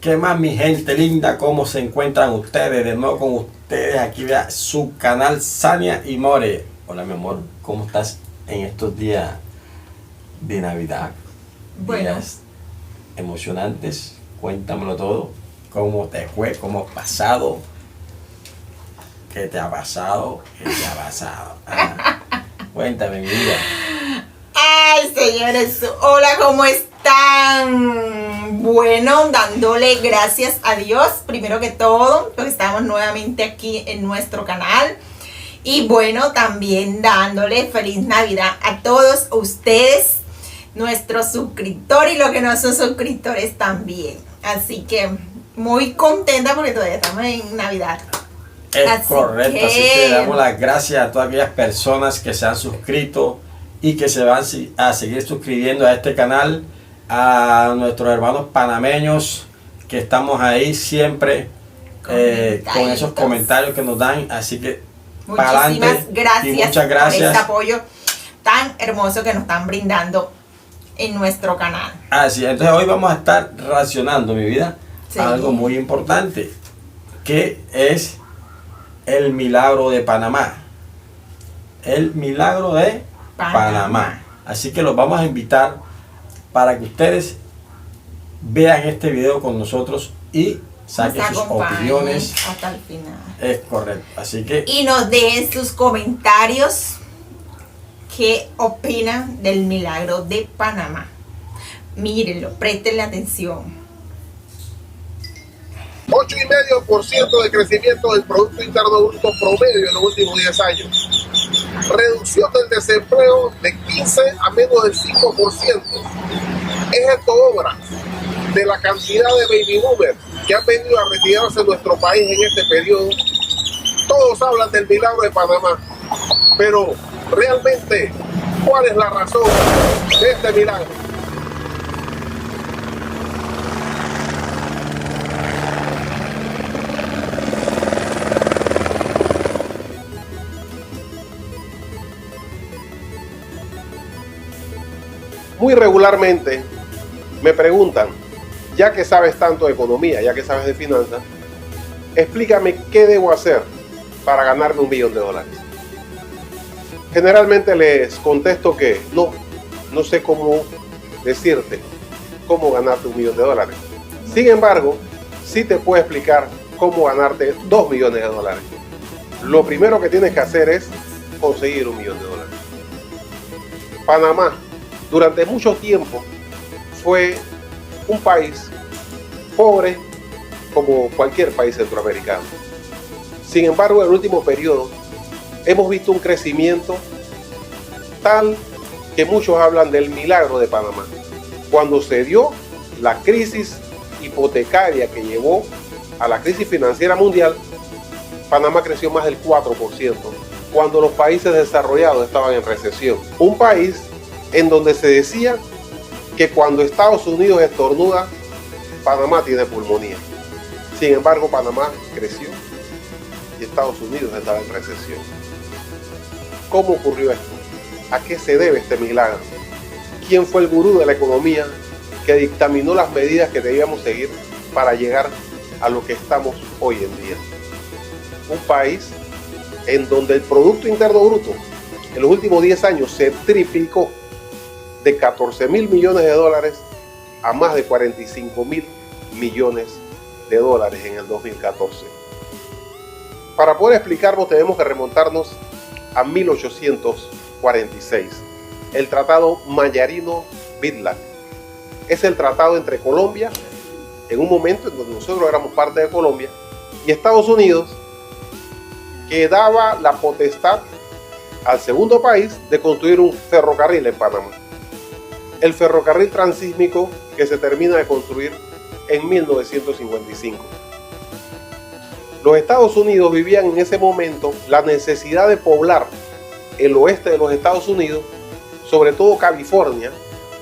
¿Qué más, mi gente linda? ¿Cómo se encuentran ustedes? De nuevo con ustedes aquí, vea, su canal Sania y More. Hola, mi amor, ¿cómo estás en estos días de Navidad? Bueno. Días emocionantes. Cuéntamelo todo. ¿Cómo te fue? ¿Cómo has pasado? ¿Qué te ha pasado? ¿Qué te ha pasado? Cuéntame, mi vida. Ay, señores, hola, ¿cómo están? Bueno, dándole gracias a Dios, primero que todo, porque estamos nuevamente aquí en nuestro canal. Y bueno, también dándole feliz Navidad a todos ustedes, nuestros suscriptores y los que no son suscriptores también. Así que muy contenta porque todavía estamos en Navidad. Es correcto, así que le damos las gracias a todas aquellas personas que se han suscrito y que se van a seguir suscribiendo a este canal, a nuestros hermanos panameños que estamos ahí siempre con esos comentarios que nos dan, así que muchísimas gracias, y muchas gracias por ese apoyo tan hermoso que nos están brindando en nuestro canal. Así, entonces hoy vamos a estar racionando, mi vida, Sí. algo muy importante, que es el milagro de Panamá. El milagro de Panamá. Así que los vamos a invitar para que ustedes vean este video con nosotros y saquen sus opiniones hasta el final. Es correcto. Así que y nos dejen sus comentarios. ¿Qué opinan del milagro de Panamá? Mírenlo, préstenle atención. 8,5% de crecimiento del Producto Interno Bruto promedio en los últimos 10 años. Reducción del desempleo de 15 a menos del 5%. Es esto obra de la cantidad de baby boomers que han venido a retirarse de nuestro país en este periodo. Todos hablan del milagro de Panamá, pero realmente, ¿cuál es la razón de este milagro? Muy regularmente me preguntan, ya que sabes tanto de economía, ya que sabes de finanzas, explícame qué debo hacer para ganarme $1 millón. Generalmente les contesto que no sé cómo decirte cómo ganarte $1 millón. Sin embargo, sí te puedo explicar cómo ganarte $2 millones. Lo primero que tienes que hacer es conseguir $1 millón. Panamá durante mucho tiempo fue un país pobre como cualquier país centroamericano. Sin embargo, en el último periodo hemos visto un crecimiento tal que muchos hablan del milagro de Panamá. Cuando se dio la crisis hipotecaria que llevó a la crisis financiera mundial, Panamá creció más del 4%, cuando los países desarrollados estaban en recesión. Un país en donde se decía que cuando Estados Unidos estornuda, Panamá tiene pulmonía. Sin embargo, Panamá creció y Estados Unidos estaba en recesión. ¿Cómo ocurrió esto? ¿A qué se debe este milagro? ¿Quién fue el gurú de la economía que dictaminó las medidas que debíamos seguir para llegar a lo que estamos hoy en día? Un país en donde el Producto Interno Bruto en los últimos 10 años se triplicó de $14,000 millones a más de $45,000 millones en el 2014. Para poder explicarlo tenemos que remontarnos a 1846, el Tratado Mallarino-Vidlac. Es el tratado entre Colombia, en un momento en donde nosotros éramos parte de Colombia, y Estados Unidos, que daba la potestad al segundo país de construir un ferrocarril en Panamá. El ferrocarril transísmico que se termina de construir en 1955. Los Estados Unidos vivían en ese momento la necesidad de poblar el oeste de los Estados Unidos, sobre todo California,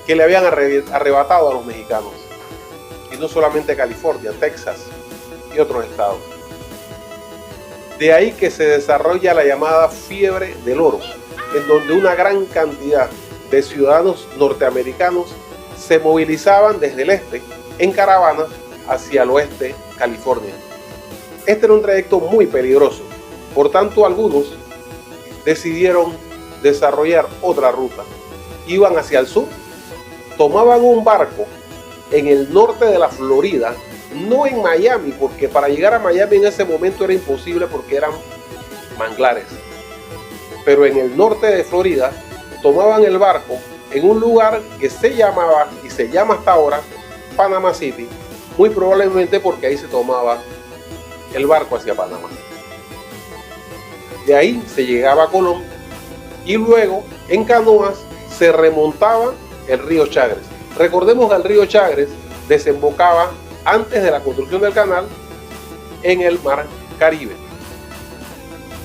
que le habían arrebatado a los mexicanos. Y no solamente California, Texas y otros estados. De ahí que se desarrolla la llamada fiebre del oro, en donde una gran cantidad de ciudadanos norteamericanos se movilizaban desde el este en caravanas hacia el oeste, California. Este era un trayecto muy peligroso, por tanto algunos decidieron desarrollar otra ruta. Iban hacia el sur, tomaban un barco en el norte de la Florida, no en Miami, porque para llegar a Miami en ese momento era imposible porque eran manglares, pero en el norte de Florida tomaban el barco en un lugar que se llamaba y se llama hasta ahora Panama City, muy probablemente porque ahí se tomaba el barco hacia Panamá. De ahí se llegaba a Colón y luego en canoas se remontaba el río Chagres. Recordemos que el río Chagres desembocaba antes de la construcción del canal en el mar Caribe.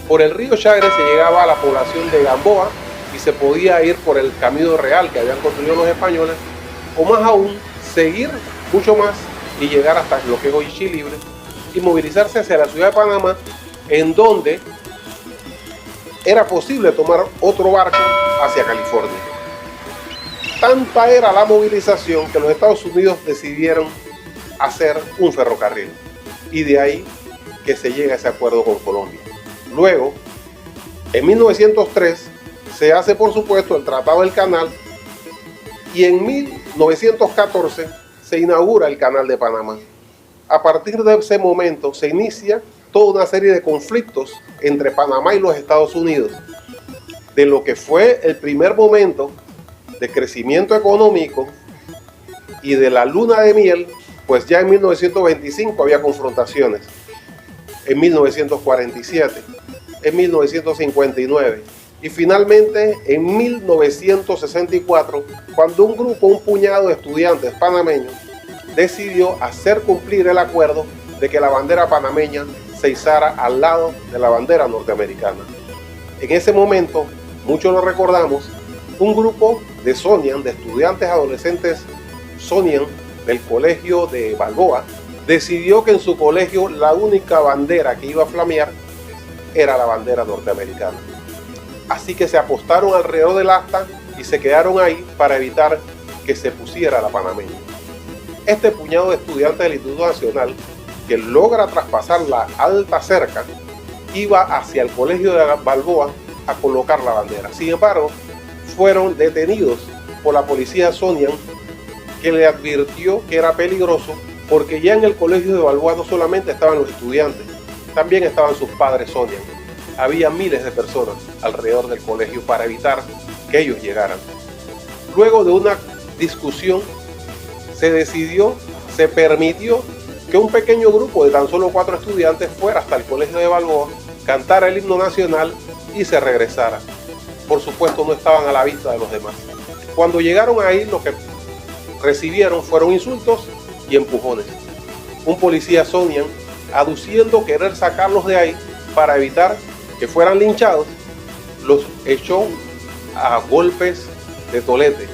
Por el río Chagres se llegaba a la población de Gamboa y se podía ir por el Camino Real que habían construido los españoles, o más aún seguir mucho más y llegar hasta lo que es hoy Chile Libre y movilizarse hacia la ciudad de Panamá, en donde era posible tomar otro barco hacia California. Tanta era la movilización que los Estados Unidos decidieron hacer un ferrocarril, y de ahí que se llega a ese acuerdo con Colombia. Luego, en 1903 se hace por supuesto el Tratado del Canal, y en 1914 se inaugura el Canal de Panamá. A partir de ese momento se inicia toda una serie de conflictos entre Panamá y los Estados Unidos, de lo que fue el primer momento de crecimiento económico y de la luna de miel. Pues ya en 1925 había confrontaciones, en 1947, en 1959 y finalmente en 1964, cuando un puñado de estudiantes panameños decidió hacer cumplir el acuerdo de que la bandera panameña se izara al lado de la bandera norteamericana. En ese momento, muchos lo recordamos, un grupo de Sonian, de estudiantes adolescentes Sonian, del colegio de Balboa, decidió que en su colegio la única bandera que iba a flamear era la bandera norteamericana. Así que se apostaron alrededor del asta y se quedaron ahí para evitar que se pusiera la panameña. Este puñado de estudiantes del Instituto Nacional, que logra traspasar la alta cerca, iba hacia el colegio de Balboa a colocar la bandera. Sin embargo, fueron detenidos por la policía Sonian, que le advirtió que era peligroso porque ya en el colegio de Balboa no solamente estaban los estudiantes, también estaban sus padres Sonian. Había miles de personas alrededor del colegio para evitar que ellos llegaran. Luego de una discusión se permitió que un pequeño grupo de tan solo 4 estudiantes fuera hasta el colegio de Balboa, cantara el himno nacional y se regresara. Por supuesto no estaban a la vista de los demás. Cuando llegaron ahí, lo que recibieron fueron insultos y empujones. Un policía Sonian, aduciendo querer sacarlos de ahí para evitar que fueran linchados, los echó a golpes de tolete,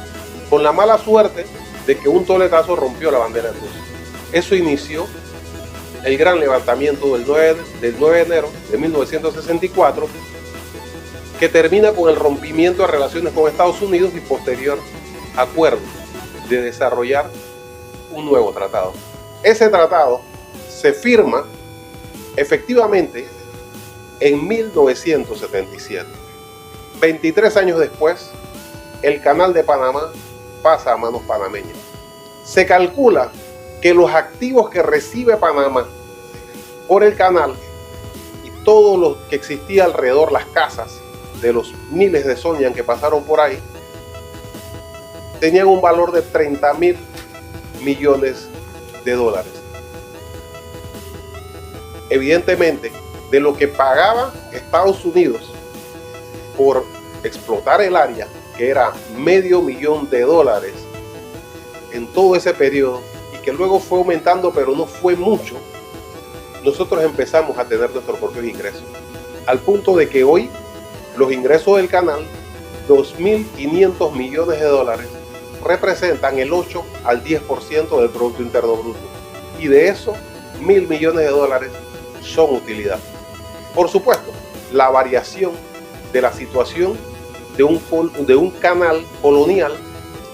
con la mala suerte de que un toletazo rompió la bandera en dos. Eso inició el gran levantamiento del 9 de enero de 1964, que termina con el rompimiento de relaciones con Estados Unidos y posterior acuerdo de desarrollar un nuevo tratado. Ese tratado se firma efectivamente en 1977. 23 años después, el Canal de Panamá pasa a manos panameñas. Se calcula que los activos que recibe Panamá por el canal y todo lo que existía alrededor, las casas de los miles de Sonian que pasaron por ahí, tenían un valor de $30.000 millones. Evidentemente, de lo que pagaba Estados Unidos por explotar el área, que era $500,000 en todo ese periodo, y que luego fue aumentando, pero no fue mucho, nosotros empezamos a tener nuestros propios ingresos, al punto de que hoy los ingresos del canal, $2.500 millones, representan el 8 al 10% del Producto Interno Bruto, y de eso $1.000 millones son utilidad. Por supuesto, la variación de la situación de un canal colonial,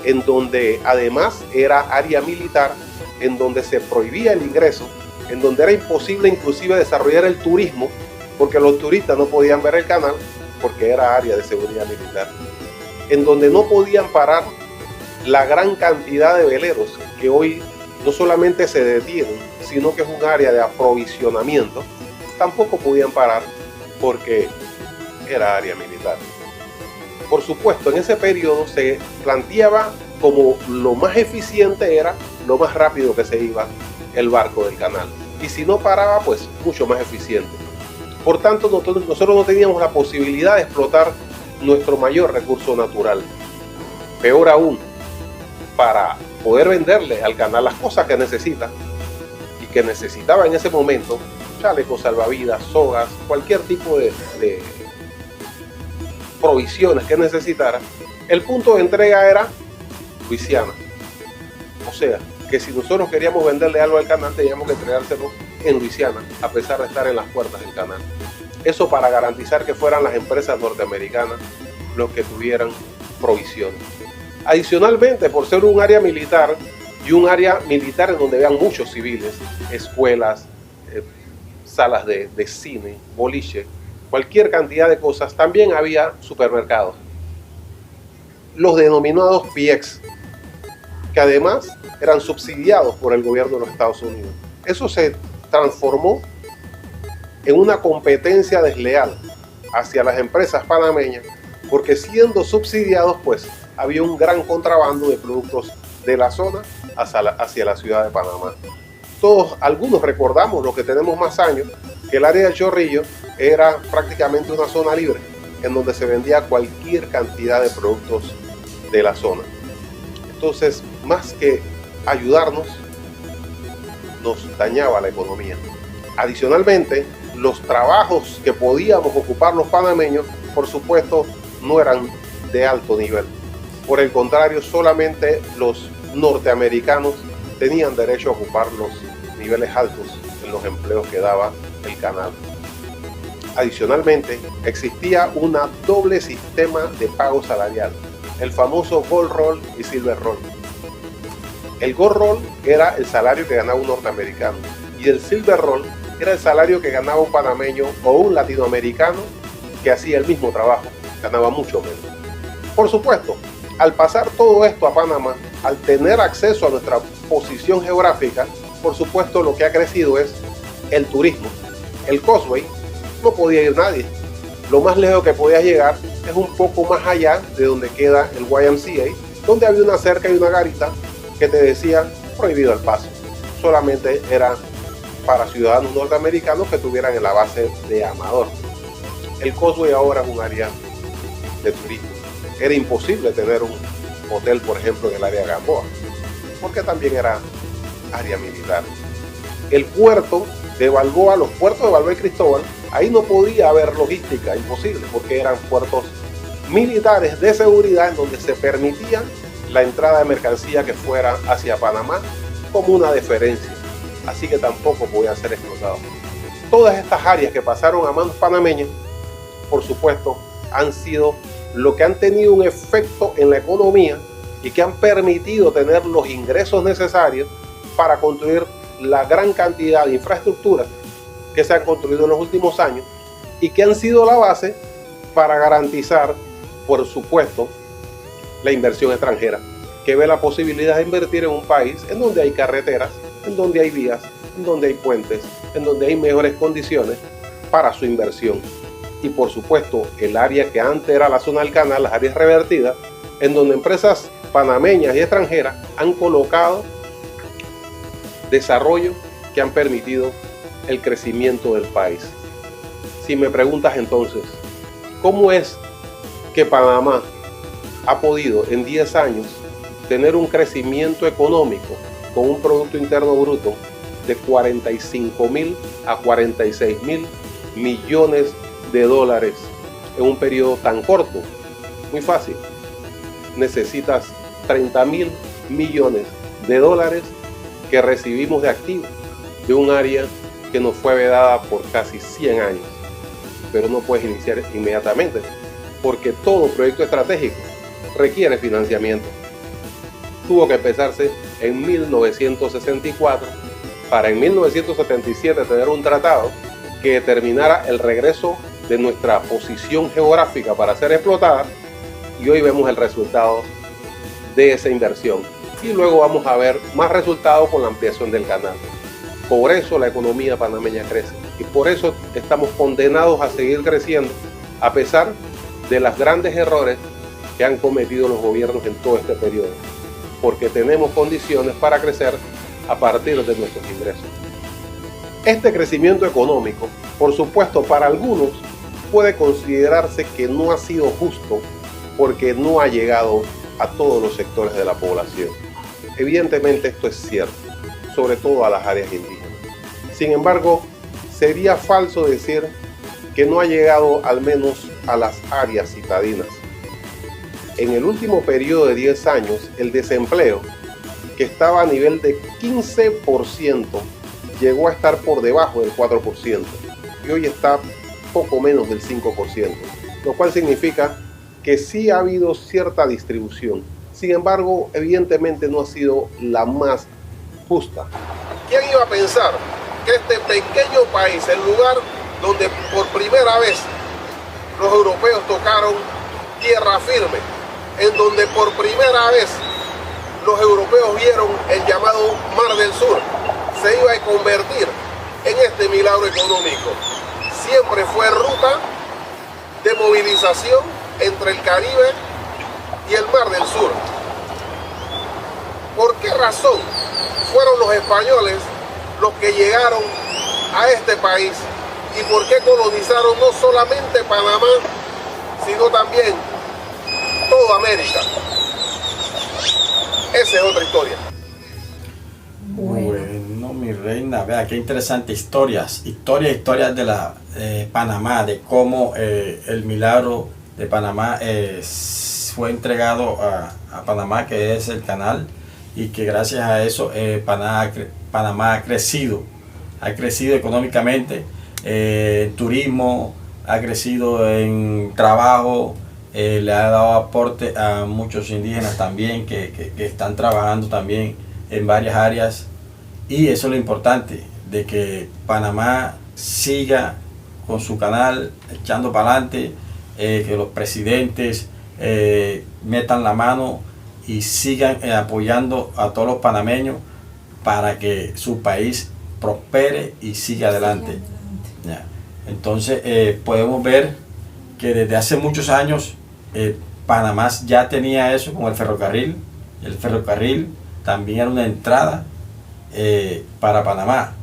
en donde además era área militar en donde se prohibía el ingreso, en donde era imposible inclusive desarrollar el turismo, porque los turistas no podían ver el canal porque era área de seguridad militar, en donde no podían parar la gran cantidad de veleros que hoy no solamente se detienen, sino que es un área de aprovisionamiento, tampoco podían parar porque era área militar. Por supuesto, en ese periodo se planteaba como lo más eficiente era lo más rápido que se iba el barco del canal. Y si no paraba, pues mucho más eficiente. Por tanto, nosotros no teníamos la posibilidad de explotar nuestro mayor recurso natural. Peor aún, para poder venderle al canal las cosas que necesita y que necesitaba en ese momento, chalecos salvavidas, sogas, cualquier tipo de provisiones que necesitara, el punto de entrega era Luisiana. O sea, que si nosotros queríamos venderle algo al canal, teníamos que entregárselo en Luisiana, a pesar de estar en las puertas del canal. Eso para garantizar que fueran las empresas norteamericanas los que tuvieran provisiones. Adicionalmente, por ser un área militar y un área militar en donde vean muchos civiles, escuelas, salas de cine, boliche, cualquier cantidad de cosas, también había supermercados, los denominados PX, que además eran subsidiados por el gobierno de los Estados Unidos. Eso se transformó en una competencia desleal hacia las empresas panameñas, porque siendo subsidiados, pues había un gran contrabando de productos de la zona hacia la ciudad de Panamá. Algunos recordamos, los que tenemos más años, que el área del Chorrillo era prácticamente una zona libre, en donde se vendía cualquier cantidad de productos de la zona. Entonces, más que ayudarnos, nos dañaba la economía. Adicionalmente, los trabajos que podíamos ocupar los panameños, por supuesto, no eran de alto nivel. Por el contrario, solamente los norteamericanos tenían derecho a ocupar los niveles altos en los empleos que daba el canal. Adicionalmente, existía un doble sistema de pago salarial, el famoso Gold Roll y Silver Roll. El Gold Roll era el salario que ganaba un norteamericano y el Silver Roll era el salario que ganaba un panameño o un latinoamericano que hacía el mismo trabajo, ganaba mucho menos. Por supuesto, al pasar todo esto a Panamá, al tener acceso a nuestra posición geográfica, por supuesto lo que ha crecido es el turismo. El Causeway no podía ir nadie. Lo más lejos que podía llegar es un poco más allá de donde queda el YMCA, donde había una cerca y una garita que te decía prohibido el paso. Solamente era para ciudadanos norteamericanos que tuvieran en la base de Amador. El Causeway ahora es un área de turismo. Era imposible tener un hotel, por ejemplo, en el área de Gamboa, porque también era área militar. El puerto de Balboa, los puertos de Balboa y Cristóbal, ahí no podía haber logística, imposible, porque eran puertos militares de seguridad en donde se permitía la entrada de mercancía que fuera hacia Panamá como una deferencia, así que tampoco podían ser explotados. Todas estas áreas que pasaron a manos panameñas, por supuesto, han sido lo que han tenido un efecto en la economía y que han permitido tener los ingresos necesarios para construir la gran cantidad de infraestructuras que se han construido en los últimos años y que han sido la base para garantizar, por supuesto, la inversión extranjera, que ve la posibilidad de invertir en un país en donde hay carreteras, en donde hay vías, en donde hay puentes, en donde hay mejores condiciones para su inversión. Y por supuesto, el área que antes era la zona del canal, las áreas revertidas, en donde empresas panameñas y extranjeras han colocado desarrollo que han permitido el crecimiento del país. Si me preguntas entonces, ¿cómo es que Panamá ha podido en 10 años tener un crecimiento económico con un Producto Interno Bruto de 45.000 a 46.000 millones de dólares en un periodo tan corto? Muy fácil. Necesitas 30.000 millones de dólares que recibimos de activos de un área que nos fue vedada por casi 100 años. Pero no puedes iniciar inmediatamente, porque todo proyecto estratégico requiere financiamiento. Tuvo que empezarse en 1964 para en 1977 tener un tratado que determinara el regreso de nuestra posición geográfica para ser explotada, y hoy vemos el resultado de esa inversión. Y luego vamos a ver más resultados con la ampliación del canal. Por eso la economía panameña crece y por eso estamos condenados a seguir creciendo a pesar de los grandes errores que han cometido los gobiernos en todo este periodo, porque tenemos condiciones para crecer a partir de nuestros ingresos. Este crecimiento económico, por supuesto, para algunos puede considerarse que no ha sido justo porque no ha llegado a todos los sectores de la población. Evidentemente esto es cierto, sobre todo a las áreas indígenas. Sin embargo, sería falso decir que no ha llegado al menos a las áreas citadinas. En el último periodo de 10 años, el desempleo, que estaba a nivel de 15%, llegó a estar por debajo del 4% y hoy está poco menos del 5%, lo cual significa que sí ha habido cierta distribución. Sin embargo, evidentemente no ha sido la más justa. ¿Quién iba a pensar que este pequeño país, el lugar donde por primera vez los europeos tocaron tierra firme, en donde por primera vez los europeos vieron el llamado Mar del Sur, se iba a convertir en este milagro económico? Siempre fue ruta de movilización entre el Caribe y el Mar del Sur. ¿Por qué razón fueron los españoles los que llegaron a este país? ¿Y por qué colonizaron no solamente Panamá, sino también toda América? Esa es otra historia. Bueno, mi reina, vea qué interesante historias de la Panamá, de cómo el milagro de Panamá fue entregado a Panamá, que es el canal, y que gracias a eso Panamá ha crecido económicamente, en turismo, ha crecido en trabajo, le ha dado aporte a muchos indígenas también que están trabajando también en varias áreas, y eso es lo importante, de que Panamá siga con su canal echando para adelante, que los presidentes metan la mano y sigan apoyando a todos los panameños para que su país prospere y siga adelante. Ya. Entonces podemos ver que desde hace muchos años Panamá ya tenía eso con el ferrocarril. El ferrocarril también era una entrada para Panamá,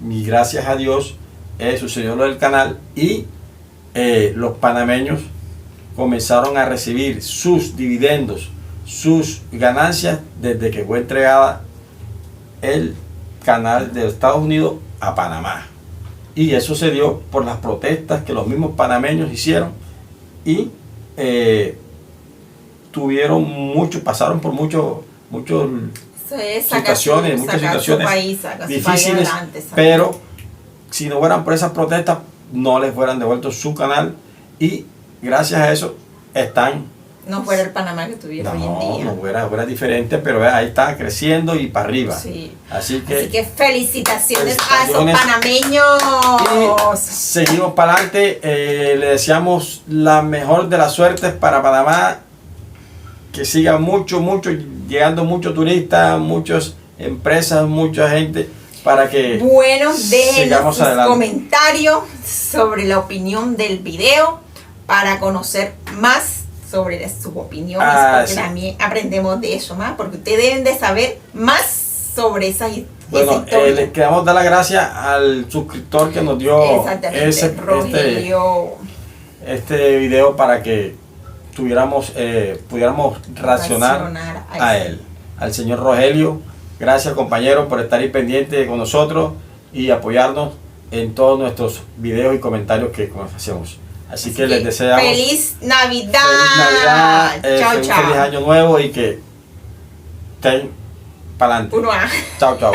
y gracias a Dios sucedió lo del canal, y los panameños comenzaron a recibir sus dividendos, sus ganancias, desde que fue entregada el canal de Estados Unidos a Panamá. Y eso se dio por las protestas que los mismos panameños hicieron, y pasaron por muchas situaciones difíciles, pero si no fueran por esas protestas no les fueran devuelto su canal, y gracias a eso no fuera el Panamá que tuviera hoy en día. No fuera diferente, pero ahí está creciendo y para arriba. Sí. Así que felicitaciones a esos panameños. Y seguimos para adelante. Le deseamos la mejor de las suertes para Panamá. Que siga llegando muchos turistas, muchas empresas, mucha gente, para que déjenos sus comentarios sobre la opinión del video para conocer más sobre sus opiniones, porque también aprendemos de eso más, porque ustedes deben de saber más sobre esa historia. Le queremos dar las gracias al suscriptor que nos dio este video para que pudiéramos reaccionar a él, al señor Rogelio. Gracias, compañeros, por estar ahí pendiente con nosotros y apoyarnos en todos nuestros videos y comentarios que hacemos. Así que les deseamos ¡Feliz Navidad! Chao, chao. Feliz Año Nuevo, y que estén para adelante. Chao, chao.